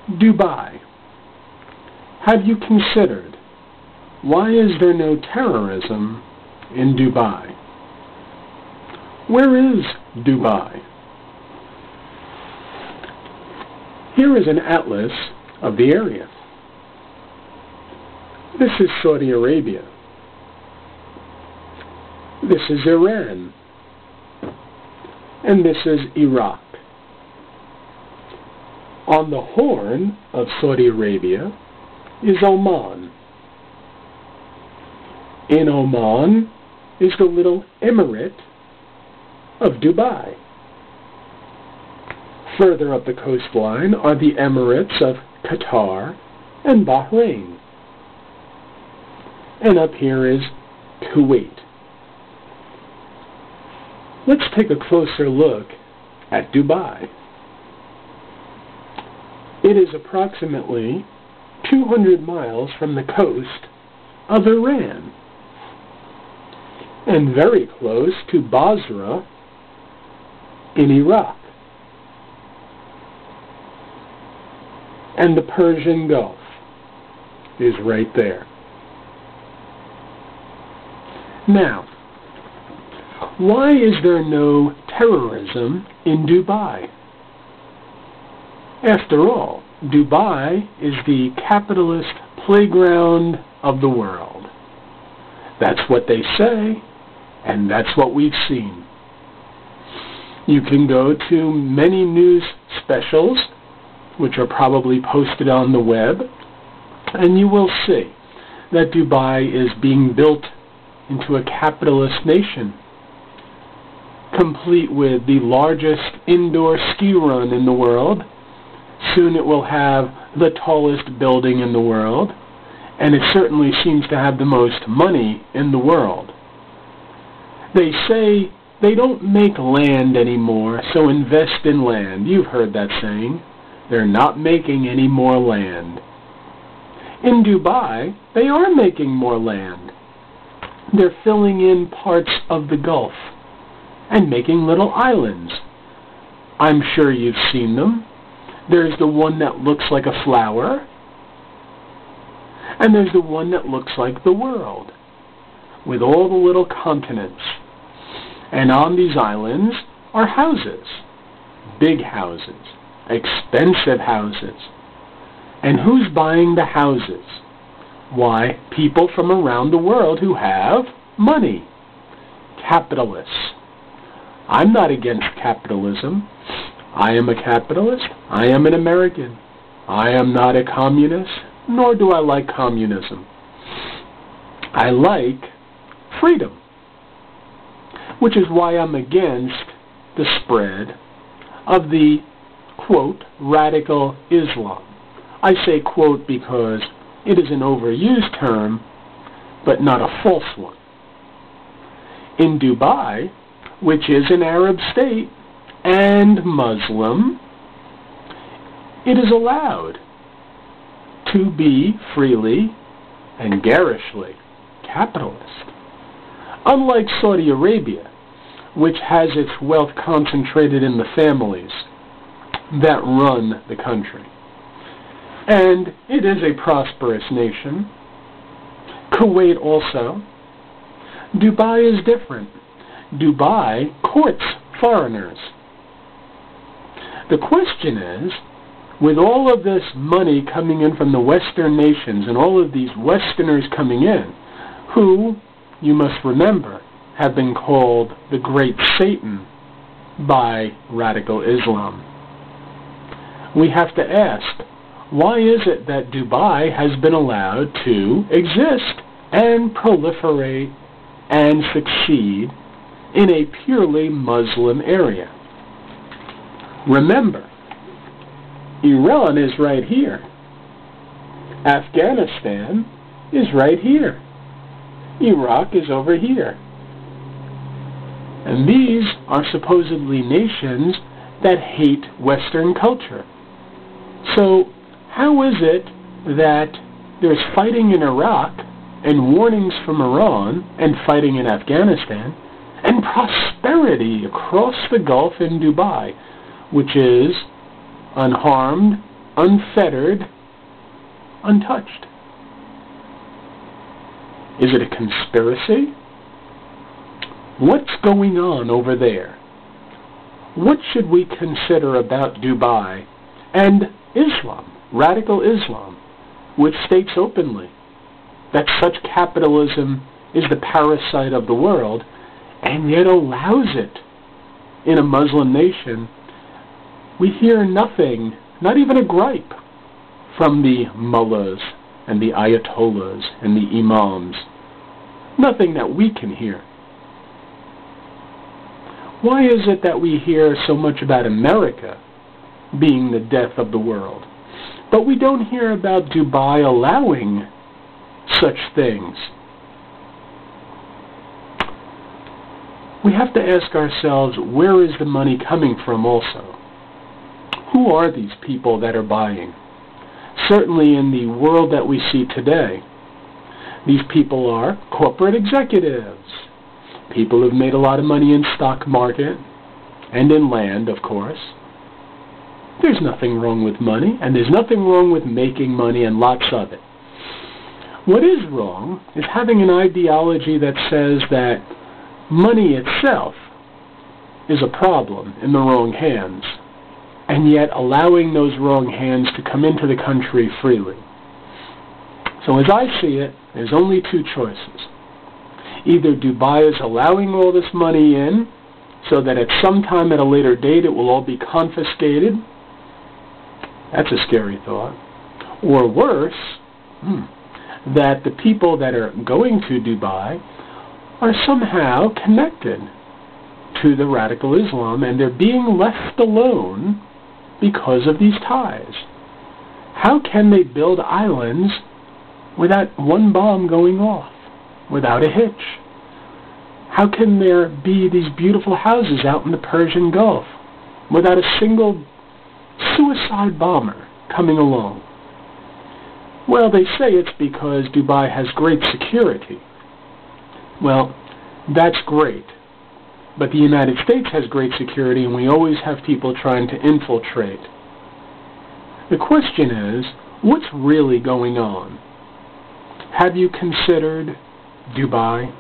Dubai. Have you considered, why is there no terrorism in Dubai? Where is Dubai? Here is an atlas of the area. This is Saudi Arabia. This is Iran. And this is Iraq. On the horn of Saudi Arabia is Oman. In Oman is the little emirate of Dubai. Further up the coastline are the emirates of Qatar and Bahrain. And up here is Kuwait. Let's take a closer look at Dubai. It is approximately 200 miles from the coast of Iran and very close to Basra in Iraq and the Persian Gulf is right there. Now, why is there no terrorism in Dubai? After all, Dubai is the capitalist playground of the world. That's what they say, and that's what we've seen. You can go to many news specials, which are probably posted on the web, and you will see that Dubai is being built into a capitalist nation, complete with the largest indoor ski run in the world. Soon it will have the tallest building in the world, and it certainly seems to have the most money in the world. They say they don't make land anymore, so invest in land. You've heard that saying. They're not making any more land. In Dubai, they are making more land. They're filling in parts of the Gulf and making little islands. I'm sure you've seen them. There's the one that looks like a flower, and there's the one that looks like the world, with all the little continents. And on these islands are houses, big houses, expensive houses. And who's buying the houses? Why, people from around the world who have money. Capitalists. I'm not against capitalism. I am a capitalist. I am an American. I am not a communist, nor do I like communism. I like freedom, which is why I'm against the spread of the, quote, radical Islam. I say quote because it is an overused term, but not a false one. In Dubai, which is an Arab state and Muslim, it is allowed to be freely and garishly capitalist. Unlike Saudi Arabia, which has its wealth concentrated in the families that run the country. And it is a prosperous nation. Kuwait also. Dubai is different. Dubai courts foreigners. The question is, with all of this money coming in from the Western nations and all of these Westerners coming in, who, you must remember, have been called the Great Satan by radical Islam, we have to ask, why is it that Dubai has been allowed to exist and proliferate and succeed in a purely Muslim area? Remember, Iran is right here. Afghanistan is right here. Iraq is over here. And these are supposedly nations that hate Western culture. So, how is it that there's fighting in Iraq and warnings from Iran and fighting in Afghanistan and prosperity across the Gulf in Dubai, which is unharmed unfettered, untouched. Is it a conspiracy? What's going on over there? What should we consider about Dubai and Islam, radical Islam, which states openly that such capitalism is the parasite of the world, and yet allows it in a Muslim nation? We hear nothing, not even a gripe, from the mullahs and the ayatollahs and the imams. Nothing that we can hear. Why is it that we hear so much about America being the death of the world, but we don't hear about Dubai allowing such things? We have to ask ourselves, where is the money coming from also? Who are these people that are buying? Certainly in the world that we see today, these people are corporate executives, people who've made a lot of money in stock market and in land, of course. There's nothing wrong with money, and there's nothing wrong with making money, and lots of it. What is wrong is having an ideology that says that money itself is a problem in the wrong hands, and yet allowing those wrong hands to come into the country freely. So as I see it, there's only two choices. Either Dubai is allowing all this money in so that at some time at a later date it will all be confiscated. That's a scary thought. Or worse, that the people that are going to Dubai are somehow connected to the radical Islam, and they're being left alone because of these ties. How can they build islands without one bomb going off, without a hitch? How can there be these beautiful houses out in the Persian Gulf without a single suicide bomber coming along? Well, they say it's because Dubai has great security. Well, that's great. But the United States has great security, and we always have people trying to infiltrate. The question is, what's really going on? Have you considered Dubai?